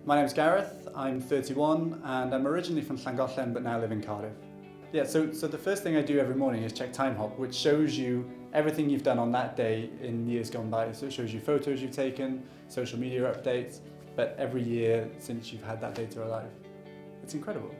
My name's Gareth, I'm 31 and I'm originally from Llangollen but now live in Cardiff. So the first thing I do every morning is check TimeHop, which shows you everything you've done on that day in years gone by. So it shows you photos you've taken, social media updates, but every year since you've had that data alive. It's incredible.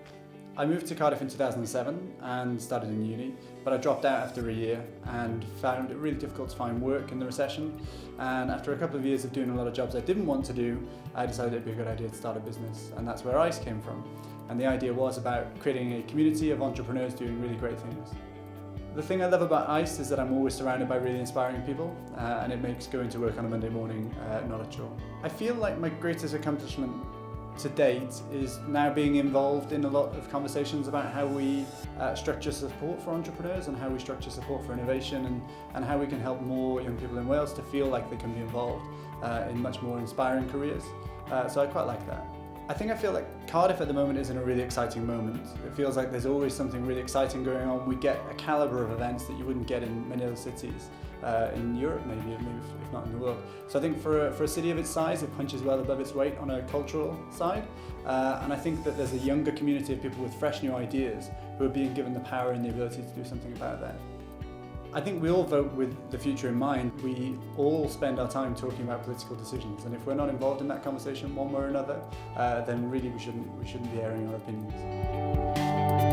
I moved to Cardiff in 2007 and started in uni, but I dropped out after a year and found it really difficult to find work in the recession. And after a couple of years of doing a lot of jobs I didn't want to do, I decided it'd be a good idea to start a business, and that's where ICE came from. And the idea was about creating a community of entrepreneurs doing really great things. The thing I love about ICE is that I'm always surrounded by really inspiring people, and it makes going to work on a Monday morning not a chore. I feel like my greatest accomplishment to date is now being involved in a lot of conversations about how we structure support for entrepreneurs and how we structure support for innovation and how we can help more young people in Wales to feel like they can be involved in much more inspiring careers. So I quite like that. I feel like Cardiff at the moment is in a really exciting moment. It feels like there's always something really exciting going on. We get a calibre of events that you wouldn't get in many other cities. In Europe maybe if not in the world. So I think for a city of its size, it punches well above its weight on a cultural side. And I think that there's a younger community of people with fresh new ideas who are being given the power and the ability to do something about that. I think we all vote with the future in mind. We all spend our time talking about political decisions, and if we're not involved in that conversation one way or another, then really we shouldn't be airing our opinions.